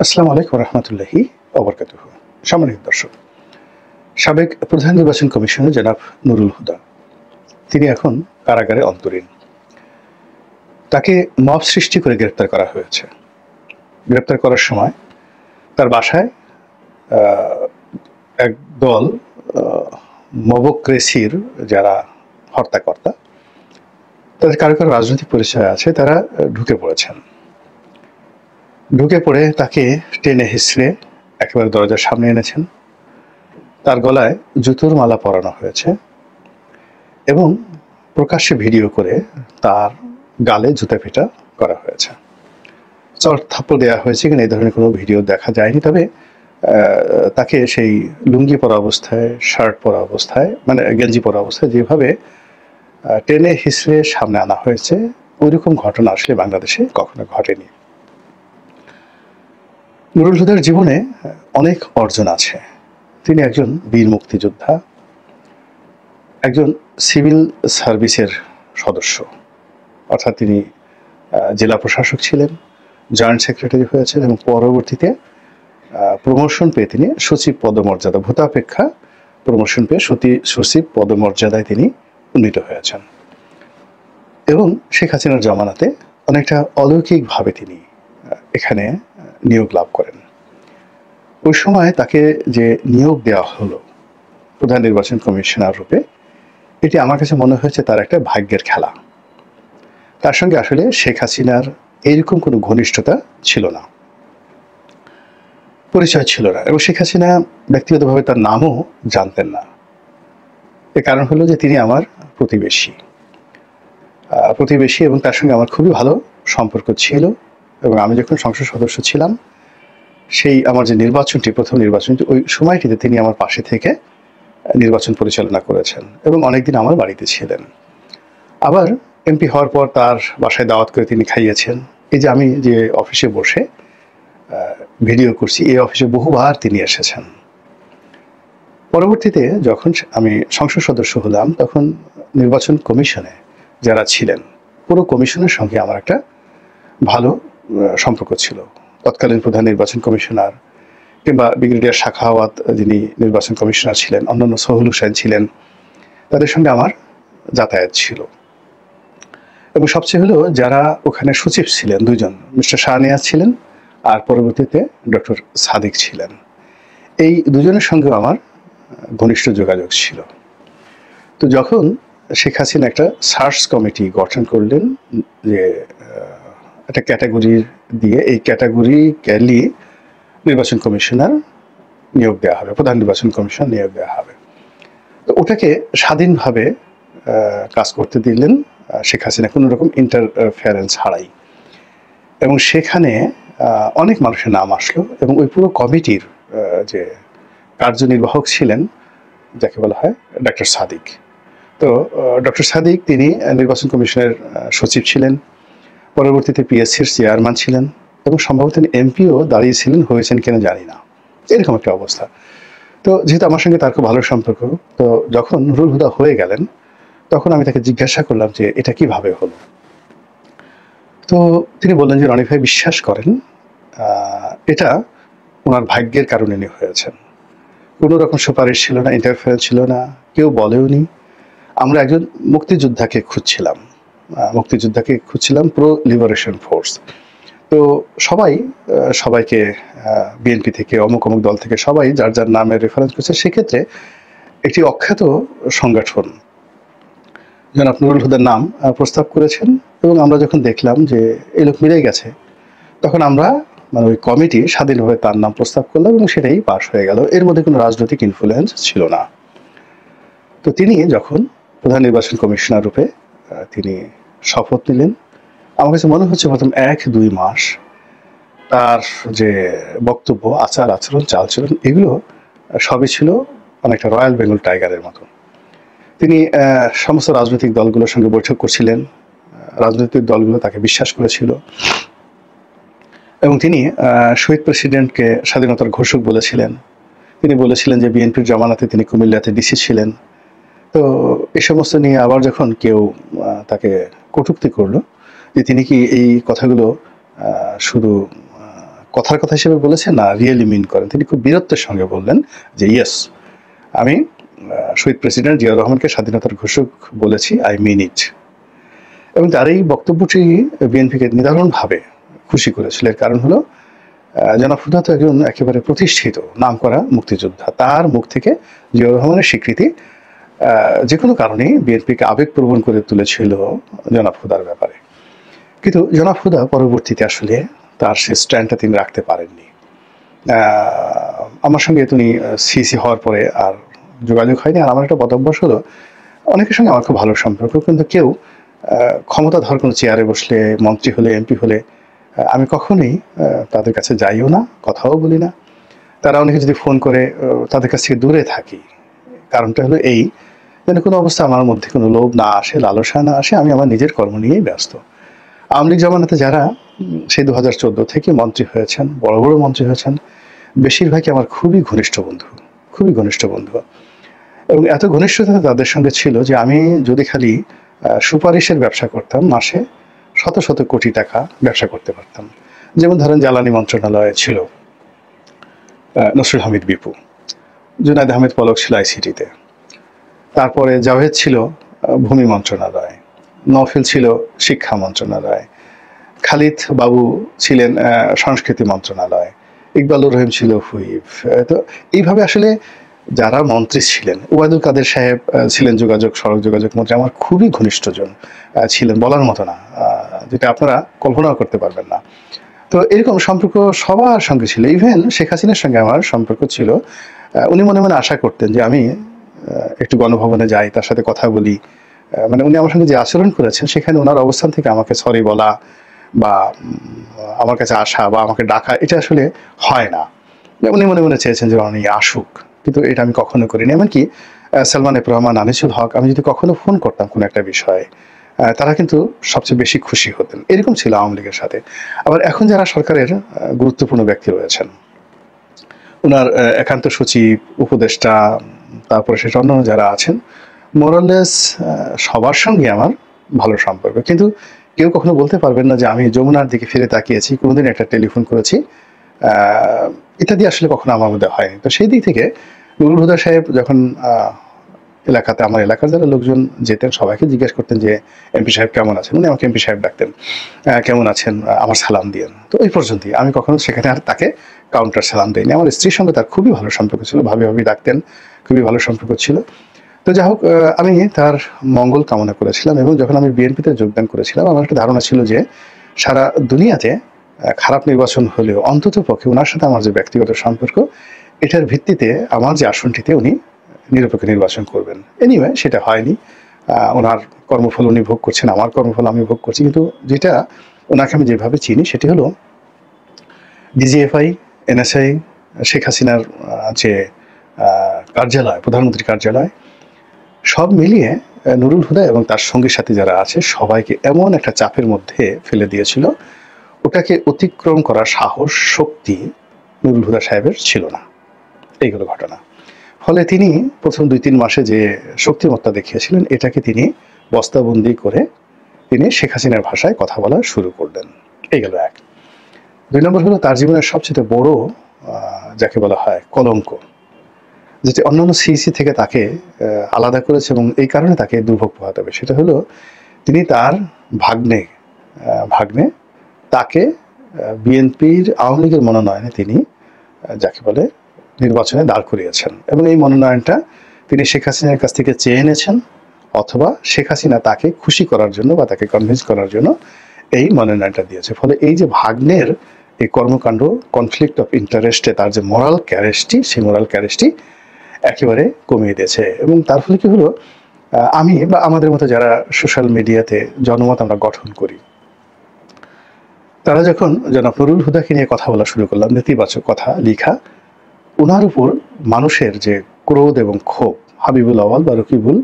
আসসালামু আলাইকুম রহমতুল্লাহি ওবরকাতুহু। সম্মানিত দর্শক, সাবেক প্রধান নির্বাচন কমিশনার জনাব নুরুল হুদা তিনি এখন কারাগারে অন্তরীণ। তাকে মব সৃষ্টি করে গ্রেপ্তার করা হয়েছে। গ্রেপ্তার করার সময় তার বাসায় এক দল মবক্রেসির যারা হর্তাকর্তা, তাদের কারো কারো রাজনৈতিক পরিচয় আছে, তারা ঢুকে পড়েছেন। ঢুকে পড়ে তাকে টেনে হিঁচড়ে একেবারে দরজার সামনে এনেছেন। তার গলায় জুতোর মালা পরানো হয়েছে এবং প্রকাশ্যে ভিডিও করে তার গালে জুতা পেটা করা হয়েছে। চর থাপ্পড় দেওয়া হয়েছে কিনা এই ধরনের কোনো ভিডিও দেখা যায়নি, তবে তাকে সেই লুঙ্গি পরা অবস্থায়, শার্ট পরা অবস্থায়, মানে গেঞ্জি পরা অবস্থায় যেভাবে টেনে হিঁচড়ে সামনে আনা হয়েছে, ওইরকম ঘটনা আসলে বাংলাদেশে কখনো ঘটেনি। নুরুল হুদার জীবনে অনেক অর্জন আছে। তিনি একজন বীর মুক্তিযোদ্ধা, একজন সিভিল সার্ভিসের সদস্য, অর্থাৎ তিনি জেলা প্রশাসক ছিলেন, জয়েন্ট সেক্রেটারি হয়েছেন এবং পরবর্তীতে প্রমোশন পেয়ে তিনি সচিব পদমর্যাদা, ভূতাপেক্ষা প্রমোশন পেয়ে সচিব পদমর্যাদায় তিনি উন্নীত হয়েছেন এবং শেখ হাসিনার জমানাতে অনেকটা অলৌকিকভাবে তিনি এখানে নিয়োগ লাভ করেন। ওই সময় তাকে যে নিয়োগ দেওয়া হলো প্রধান নির্বাচন কমিশনার রূপে, এটি আমার কাছে মনে হয়েছে তার একটা ভাগ্যের খেলা। তার সঙ্গে আসলে শেখ হাসিনার এইরকম কোনো ঘনিষ্ঠতা ছিল না, পরিচয় ছিল না, এবং শেখ হাসিনা ব্যক্তিগতভাবে তার নামও জানতেন না। এর কারণ হলো যে তিনি আমার প্রতিবেশী এবং তার সঙ্গে আমার খুবই ভালো সম্পর্ক ছিল। এবং আমি যখন সংসদ সদস্য ছিলাম, সেই আমার যে নির্বাচনটি, প্রথম নির্বাচনটি, ওই সময়টিতে তিনি আমার পাশে থেকে নির্বাচন পরিচালনা করেছেন এবং অনেকদিন আমার বাড়িতে ছিলেন। আবার এমপি হওয়ার পর তার বাসায় দাওয়াত করে তিনি খাইয়েছেন। এই যে আমি যে অফিসে বসে ভিডিও করছি, এই অফিসে বহুবার তিনি এসেছেন। পরবর্তীতে যখন আমি সংসদ সদস্য হলাম, তখন নির্বাচন কমিশনে যারা ছিলেন, পুরো কমিশনের সঙ্গে আমার একটা ভালো সম্পর্ক ছিল। তৎকালীন প্রধান নির্বাচন কমিশনার কিংবা ব্রিগেডিয়ার শাখাওয়াত যিনি নির্বাচন কমিশনার ছিলেন, অন্যান্য সোহেল হোসেন ছিলেন, তাদের সঙ্গে আমার যাতায়াত ছিল। এবং সবচেয়ে হলো যারা ওখানে সচিব ছিলেন, দুইজন, মিস্টার শাহনিয়াজ ছিলেন আর পরবর্তীতে ডক্টর সাদিক ছিলেন, এই দুজনের সঙ্গেও আমার ঘনিষ্ঠ যোগাযোগ ছিল। তো যখন শেখ হাসিনা একটা সার্চ কমিটি গঠন করলেন, যে একটা ক্যাটাগরি দিয়ে, এই ক্যাটাগরি ক্যালি নির্বাচন কমিশনার নিয়োগ দেওয়া হবে, প্রধান নির্বাচন কমিশন নিয়োগ দেওয়া হবে, তো ওটাকে স্বাধীনভাবে কাজ করতে দিলেন শেখ হাসিনা, কোনো রকম ইন্টারফারেন্স ছাড়াই। এবং সেখানে অনেক মানুষের নাম আসলো এবং ওই পুরো কমিটির যে কার্যনির্বাহক ছিলেন, যাকে বলা হয় ডক্টর সাদিক। তো ডক্টর সাদিক তিনি নির্বাচন কমিশনের সচিব ছিলেন, পরবর্তীতে পিএসসির চেয়ারম্যান ছিলেন এবং সম্ভবত এমপিও দাঁড়িয়েছিলেন, হয়েছেন কিনা জানি না, এরকম একটা অবস্থা। তো যেহেতু আমার সঙ্গে তার খুব ভালো সম্পর্ক, তো যখন নুরুল হুদা হয়ে গেলেন, তখন আমি তাকে জিজ্ঞাসা করলাম যে এটা কিভাবে হলো। তো তিনি বললেন যে রনি ভাই বিশ্বাস করেন এটা ওনার ভাগ্যের কারণে উনি হয়েছেন। কোনো রকম সুপারিশ ছিল না, ইন্টারফেয়ারেন্স ছিল না, কেউ বলেওনি। আমরা একজন মুক্তিযোদ্ধাকে খুঁজছিলাম, প্রো লিবারেশন ফোর্স। তো সবাইকে বিএনপি থেকে, অমুক অমুক দল থেকে সবাই যার যার নামে রেফারেন্স করছে। সেক্ষেত্রে একটি অখ্যাত সংগঠন জনাব নুরুল হুদার নাম প্রস্তাব করেছেন এবং আমরা যখন দেখলাম যে এই লোক মিলে গেছে, তখন আমরা ওই কমিটি স্বাধীনভাবে তার নাম প্রস্তাব করলাম এবং সেটাই পাশ হয়ে গেল। এর মধ্যে কোনো রাজনৈতিক ইনফ্লুয়েন্স ছিল না। তো তিনি যখন প্রধান নির্বাচন কমিশনার রূপে তিনি শপথ নিলেন, আমার কাছে মনে হচ্ছে প্রথম 1-2 মাস তার যে বক্তব্য, আচার আচরণ, চালচলন, এগুলো সবই ছিল অনেকটা রয়্যাল বেঙ্গল টাইগারের মতো। তিনি সমস্ত রাজনৈতিক দলগুলোর সঙ্গে বৈঠক করছিলেন, রাজনৈতিক দলগুলো তাকে বিশ্বাস করেছিল এবং তিনি শহীদ প্রেসিডেন্টকে স্বাধীনতার ঘোষক বলেছিলেন। তিনি বলেছিলেন যে বিএনপির জমানাতে তিনি কুমিল্লাতে ডিসি ছিলেন। তো এই সমস্ত নিয়ে আবার যখন কেউ তাকে কটূক্তি করলো যে তিনি কি এই কথাগুলো শুধু কথার কথা হিসেবে বলেছেন না রিয়েলি মিন করেন। তিনি খুব বীরত্বের সঙ্গে বললেন যে ইয়েস, আমি শহীদ প্রেসিডেন্ট জিয়াউর রহমানকে স্বাধীনতার ঘোষক বলেছি, আই মিন ইট। এবং তার এই বক্তব্যটি বিএনপিকে নিদারুণভাবে খুশি করেছিল। এর কারণ হলো জনাব হুদা তো একজন একেবারে প্রতিষ্ঠিত নামকরা মুক্তিযোদ্ধা, তার মুখ থেকে জিয়াউর রহমানের স্বীকৃতি যে কোনো কারণেই বিএনপিকে আবেগপ্রবণ করে তুলেছিল জনাব হুদার ব্যাপারে। কিন্তু জনাব হুদা পরবর্তীতে আসলে তার সে স্ট্যান্ডটা তিনি রাখতে পারেননি। আমার সঙ্গে তিনি সিসি হওয়ার পরে আর যোগাযোগ হয়নি। আর আমার একটা বদভ্যাস হলো, অনেকের সঙ্গে আমার খুব ভালো সম্পর্ক, কিন্তু কেউ ক্ষমতাধর কোনো চেয়ারে বসলে, মন্ত্রী হলে, এমপি হলে আমি কখনোই তাদের কাছে যাইও না, কথাও বলি না। তারা অনেকে যদি ফোন করে তাদের কাছ থেকে দূরে থাকি। কারণটা হলো এই, যেন কোনো অবস্থা আমার মধ্যে কোনো লোভ না আসে, লালসা না আসে, আমি আমার নিজের কর্ম নিয়েই ব্যস্ত। আওয়ামী লীগ জমানাতে যারা সেই 2014 থেকে মন্ত্রী হয়েছেন, বড় বড় মন্ত্রী হয়েছেন, বেশিরভাগই আমার খুবই ঘনিষ্ঠ বন্ধু, খুবই ঘনিষ্ঠ বন্ধু। এবং এত ঘনিষ্ঠতা তাদের সঙ্গে ছিল যে আমি যদি খালি সুপারিশের ব্যবসা করতাম, মাসে শত শত কোটি টাকা ব্যবসা করতে পারতাম। যেমন ধরেন জ্বালানি মন্ত্রণালয়ে ছিল নসরুল হামিদ বিপু, জুনায়েদ আহমেদ পলক ছিল আইসিটিতে, তারপরে জাভেদ ছিল ভূমি মন্ত্রণালয়, নওফেল ছিল শিক্ষা মন্ত্রণালয়, খালিদ বাবু ছিলেন সংস্কৃতি মন্ত্রণালয়, ইকবালুর রহিম ছিল হুইপ। তো এইভাবে আসলে যারা মন্ত্রী ছিলেন, ওবায়দুল কাদের সাহেব ছিলেন যোগাযোগ, সড়ক যোগাযোগ মন্ত্রী, আমার খুবই ঘনিষ্ঠজন ছিলেন, বলার মতো না, যেটা আপনারা কল্পনাও করতে পারবেন না। তো এরকম সম্পর্ক সবার সঙ্গে ছিল। ইভেন শেখ হাসিনার সঙ্গে আমার সম্পর্ক ছিল। উনি মনে মনে আশা করতেন যে আমি একটু গণভবনে যাই, তার সাথে কথা বলি। মানে উনি আমার সঙ্গে যে আচরণ করেছেন, সেখানে ওনার অবস্থান থেকে আমাকে সরি বলা বা আমার কাছে আসা বা আমাকে ডাকা, এটা আসলে হয় না। উনি মনে মনে চেয়েছেন যে উনি আসুক, কিন্তু এটা আমি কখনো করিনি। এমনকি সালমান এফ রহমান, আনিসুল হক, আমি যদি কখনো ফোন করতাম কোনো একটা বিষয়ে, তারা কিন্তু সবচেয়ে বেশি খুশি হতেন। এরকম ছিল আওয়ামী লীগের সাথে। আবার এখন যারা সরকারের গুরুত্বপূর্ণ ব্যক্তি রয়েছেন, ওনার একান্ত সচিব, উপদেষ্টা, তারপরে সেটা অন্য যারা আছেন, মোরালেস সবার সঙ্গে আমার ভালো সম্পর্ক। কিন্তু কেউ কখনো বলতে পারবেন না যে আমি যমুনার দিকে ফিরে তাকিয়েছি, কোনোদিন একটা টেলিফোন করেছি, ইত্যাদি আসলে কখনো আমার মধ্যে হয়নি। তো সেই দিক থেকে নুরুল হুদা সাহেব যখন এলাকাতে, আমার এলাকার যারা লোকজন যেতেন, সবাইকে জিজ্ঞেস করতেন যে এমপি সাহেব কেমন আছেন। উনি আমাকে এমপি সাহেব ডাকতেন, কেমন আছেন, আমার সালাম দিয়েন। তো এই পর্যন্তই, আমি কখনো সেখানে আর তাকে কাউন্টার সালাম দিইনি। আমার স্ত্রীর সঙ্গে তার খুবই ভালো সম্পর্ক ছিল, ভাবি ভাবি ডাকতেন, খুবই ভালো সম্পর্ক ছিল। তো যাই হোক, আমি তার মঙ্গল কামনা করেছিলাম। এবং যখন আমি বিএনপিতে যোগদান করেছিলাম, আমার একটা ধারণা ছিল যে সারা দুনিয়াতে খারাপ নির্বাচন হলেও অন্তত পক্ষে ওনার সাথে আমার যে ব্যক্তিগত সম্পর্ক, এটার ভিত্তিতে আমার যে আসনটিতে উনি নিরপেক্ষ নির্বাচন করবেন। এনিওয়ে সেটা হয়নি। ওনার কর্মফল উনি ভোগ করছেন, আমার কর্মফল আমি ভোগ করছি। কিন্তু যেটা ওনাকে আমি যেভাবে চিনি, সেটি হলো ডিজিএফআই, এনএসআই, শেখ হাসিনার যে কার্যালয়, প্রধানমন্ত্রীর কার্যালয়, সব মিলিয়ে নুরুল হুদা এবং তার সঙ্গী সাথী যারা আছে সবাইকে এমন একটা চাপের মধ্যে ফেলে দিয়েছিল, ওটাকে অতিক্রম করার সাহস, শক্তি নুরুল হুদা সাহেবের ছিল না। এইগুলো ঘটনা। ফলে তিনি প্রথম 2-3 মাসে যে শক্তিমত্তা দেখিয়েছিলেন, এটাকে তিনি বস্তাবন্দি করে তিনি শেখ হাসিনার ভাষায় কথা বলা শুরু করলেন। এই গেল এক। 2 নম্বর হলো তার জীবনের সবচেয়ে বড় যাকে বলা হয় কলঙ্ক, যেটি অন্যান্য সিইসি থেকে তাকে আলাদা করেছে এবং এই কারণে তাকে দুর্ভোগ পোহাতে হবে, সেটা হলো তিনি তার ভাগ্নে তাকে বিএনপির, আওয়ামী লীগের মনোনয়নে তিনি যাকে বলে নির্বাচনে দাঁড় করিয়েছেন। এবং এই মনোনয়নটা তিনি শেখ হাসিনার কাছ থেকে চেয়ে এনেছেন, অথবা শেখ হাসিনা তাকে খুশি করার জন্য বা তাকে কনভিন্স করার জন্য এই মনোনয়নটা দিয়েছে। ফলে এই যে ভাগ্নের এই কর্মকাণ্ড, কনফ্লিক্ট অফ ইন্টারেস্টে তার যে মোরাল ক্যারেজটি, সেই মোরাল ক্যারেজটি একেবারে কমিয়ে দিয়েছে। এবং তার ফলে কি হলো, আমি বা আমাদের মতো যারা সোশ্যাল মিডিয়াতে জনমত আমরা গঠন করি, তারা যখন জনাব নুরুল হুদাকে নিয়ে কথা বলা শুরু করলাম, নেতিবাচক কথা লিখা, ওনার উপর মানুষের যে ক্রোধ এবং ক্ষোভ, হাবিবুল আওয়াল বা রকিবুল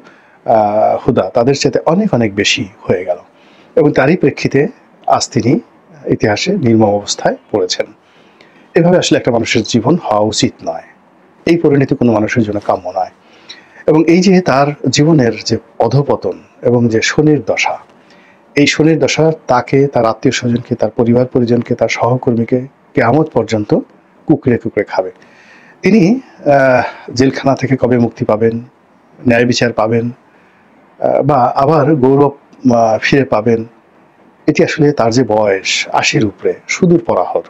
হুদা তাদের চেয়ে অনেক অনেক বেশি হয়ে গেল। এবং তারই প্রেক্ষিতে আজ তিনি ইতিহাসে নির্মম অবস্থায় পড়েছেন। এভাবে আসলে একটা মানুষের জীবন হওয়া উচিত নয়। এই পরিণতি কোনো মানুষের জন্য কাম্য নয়। এবং এই যে তার জীবনের যে অধঃপতন এবং যে শনির দশা, এই শনির দশা তাকে, তার আত্মীয় স্বজনকে, তার পরিবার পরিজনকে, তার সহকর্মীকে কিয়ামত পর্যন্ত কুকড়ে কুকড়ে খাবে। তিনি জেলখানা থেকে কবে মুক্তি পাবেন, ন্যায় বিচার পাবেন, বা আবার গৌরব ফিরে পাবেন, এটি আসলে তার যে বয়স ৮০-র উপরে, সুদূর পরাহত।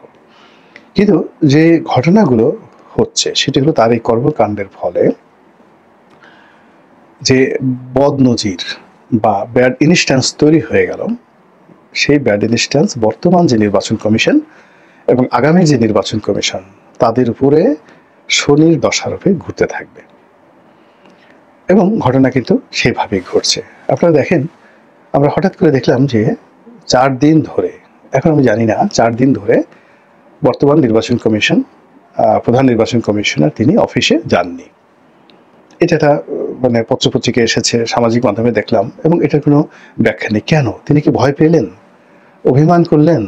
কিন্তু যে ঘটনাগুলো হচ্ছে সেটি হলো তার এই কর্মকাণ্ডের ফলে যে বদনজির বা ব্যাড ইনস্ট্যান্স তৈরি হয়ে গেল, সেই ব্যাড ইনস্ট্যান্স বর্তমান যে নির্বাচন কমিশন এবং আগামী যে নির্বাচন কমিশন তাদের উপরে শনির দশারূপে ঘুরতে থাকবে। এবং ঘটনা কিন্তু সেইভাবেই ঘটছে। আপনারা দেখেন, আমরা হঠাৎ করে দেখলাম যে 4 দিন ধরে, এখন আমি জানি না 4 দিন ধরে বর্তমান নির্বাচন কমিশন, প্রধান নির্বাচন কমিশনার তিনি অফিসে যাননি। এটা একটা মানে পত্রপত্রিকায় এসেছে, সামাজিক মাধ্যমে দেখলাম, এবং এটার কোনো ব্যাখ্যা নেই। কেন? তিনি কি ভয় পেলেন, অভিমান করলেন,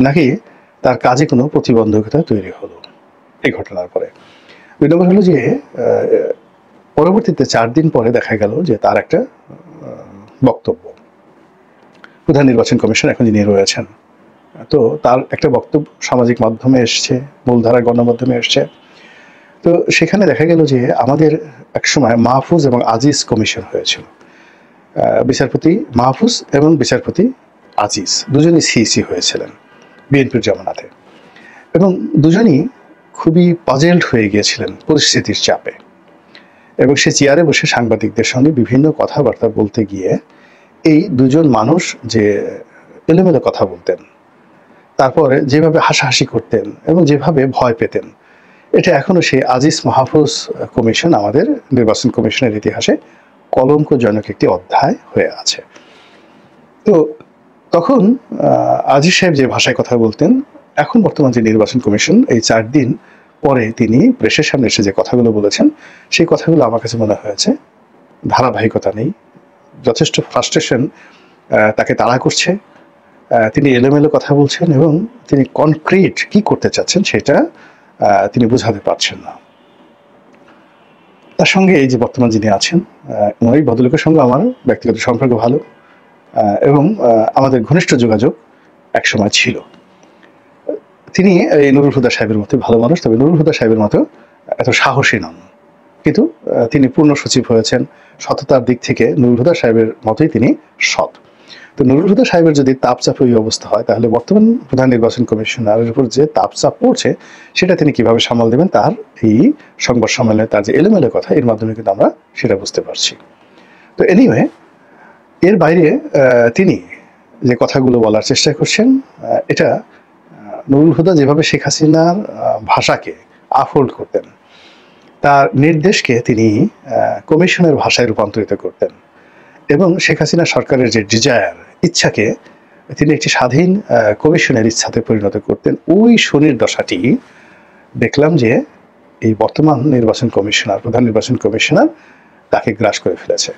নাকি তার কাজে কোনো প্রতিবন্ধকতা তৈরি হলো এই ঘটনার পরে? 2 নম্বর হলো যে পরবর্তীতে 4 দিন পরে দেখা গেল যে তার একটা বক্তব্য, প্রধান নির্বাচন কমিশন এখন যিনি রয়েছেন, তো তার একটা বক্তব্য সামাজিক মাধ্যমে এসছে, মূলধারা গণমাধ্যমে এসছে। তো সেখানে দেখা গেল যে আমাদের একসময় মাহফুজ এবং আজিজ কমিশন হয়েছিল। বিচারপতি মাহফুজ এবং বিচারপতি আজিজ দুজনই সিইসি হয়েছিলেন বিএনপির জামানাতে, এবং দুজনই খুবই পাজেলড হয়ে গিয়েছিলেন পরিস্থিতির চাপে, এবং সে চেয়ারে বসে সাংবাদিকদের সঙ্গে বিভিন্ন কথাবার্তা বলতে গিয়ে এই দুজন মানুষ যে এলোমেলো কথা বলতেন, তারপরে যেভাবে হাসাহাসি করতেন এবং যেভাবে ভয় পেতেন, এটা এখনো সেই আজিজ মাহফুজ কমিশন আমাদের নির্বাচন কমিশনের ইতিহাসে কলঙ্কজনক একটি অধ্যায় হয়ে আছে। তো তখন আজিজ সাহেব যে ভাষায় কথা বলতেন, এখন বর্তমান যে নির্বাচন কমিশন এই 4 দিন পরে তিনি প্রেসের সামনে এসে যে কথাগুলো বলেছেন, সেই কথাগুলো আমার কাছে মনে হয়েছে ধারাবাহিকতা নেই, যথেষ্ট ফ্রাস্ট্রেশন তাকে তাড়া করছে, তিনি এলোমেলো কথা বলছেন এবং তিনি কনক্রিট কি করতে চাচ্ছেন সেটা তিনি বোঝাতে পারছেন না। তার সঙ্গে এই যে বর্তমান যিনি আছেন, ওই ভদ্রলোকের সঙ্গে আমার ব্যক্তিগত সম্পর্ক ভালো, এবং আমাদের ঘনিষ্ঠ যোগাযোগ একসময় ছিল। তিনি এই নুরুল হুদা সাহেবের মতো ভালো মানুষ, তবে নুরুল হুদা সাহেবের মতো এত সাহসী নন, কিন্তু তিনি পূর্ণ সচিব হয়েছেন। সততার দিক থেকে নুরুল হুদা সাহেবের মতোই তিনি সৎ। তো নুরুল হুদা সাহেবের যদি তাপচাপে ওই অবস্থা হয়, তাহলে বর্তমান প্রধান নির্বাচন কমিশনারের উপর যে তাপচাপ পড়ছে সেটা তিনি কিভাবে সামাল দেবেন, তার এই সংবাদ সম্মেলনে তার যে এলোমেলো কথা, এর মাধ্যমে কিন্তু আমরা সেটা বুঝতে পারছি। তো এনিওয়ে, এর বাইরে তিনি যে কথাগুলো বলার চেষ্টা করছেন, এটা নুরুল হুদা যেভাবে শেখ হাসিনার ভাষাকে আফোল্ড করতেন, তার নির্দেশকে তিনি কমিশনের ভাষায় রূপান্তরিত করতেন, এবং শেখ হাসিনা সরকারের যে ডিজায়ার, ইচ্ছাকে তিনি একটি স্বাধীন কমিশনের ইচ্ছাতে পরিণত করতেন। ওই শনির দশাটি দেখলাম যে এই বর্তমান নির্বাচন কমিশনার, প্রধান নির্বাচন কমিশনার, তাকে গ্রাস করে ফেলেছে।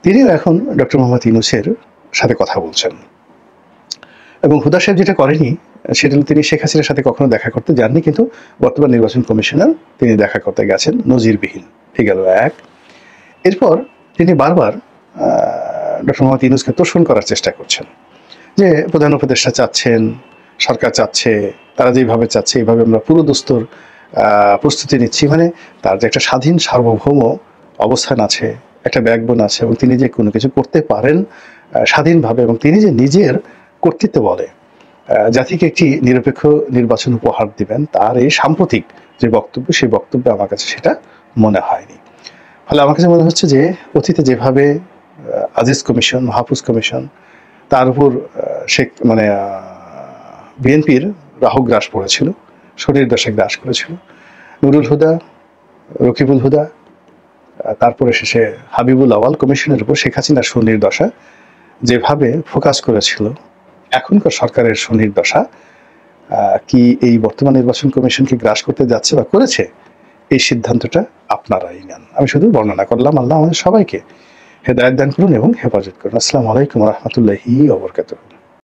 তিনিও এখন ডক্টর মোহাম্মদ ইউনূসের সাথে কথা বলছেন, এবং হুদা সাহেব যেটা করেনি সেটা তিনি শেখ হাসিনার সাথে কখনো দেখা করতে যাননি, কিন্তু বর্তমান নির্বাচন কমিশনার তিনি দেখা করতে গেছেন, নজিরবিহীন। ঠিক গেল এক। এরপর তিনি বারবার ডক্টর মোহাম্মদ ইউনূসকে তোষণ করার চেষ্টা করছেন, যে প্রধান উপদেষ্টা চাচ্ছেন, সরকার চাচ্ছে, তারা যেভাবে চাচ্ছে এইভাবে আমরা পুরো দস্তুর প্রস্তুতি নিচ্ছি। মানে তার যে একটা স্বাধীন সার্বভৌম অবস্থান আছে, একটা ব্যাকবোন আছে, এবং তিনি যে কোনো কিছু করতে পারেন স্বাধীনভাবে, এবং তিনি যে নিজের কর্তৃত্ব বলে জাতিকে একটি নিরপেক্ষ নির্বাচন উপহার দিবেন, তার এই সাম্প্রতিক যে বক্তব্য, সেই বক্তব্যে আমার কাছে সেটা মনে হয়নি। ফলে আমার কাছে মনে হচ্ছে যে অতীতে যেভাবে আজিজ কমিশন, মাহফুজ কমিশন, তার উপর শেখ মানে বিএনপির রাহু গ্রাস পড়েছিল, শনির দশা গ্রাস করেছিল, নুরুল হুদা, রকিবুল হুদা, তারপরে শেষে হাবিবুল আওয়াল কমিশনের উপর শেখ হাসিনার শনির দশা যেভাবে ফোকাস করেছিল, এখনকার সরকারের শনির দশা কি এই বর্তমান নির্বাচন কমিশনকে গ্রাস করতে যাচ্ছে বা করেছে, এই সিদ্ধান্তটা আপনারাই নেন। আমি শুধু বর্ণনা করলাম। আল্লাহ আমাদের সবাইকে হেদায়েত দান করুন এবং হেফাজত করুন। আসসালামু আলাইকুম ওয়া রাহমাতুল্লাহি ওয়া বারাকাতুহু।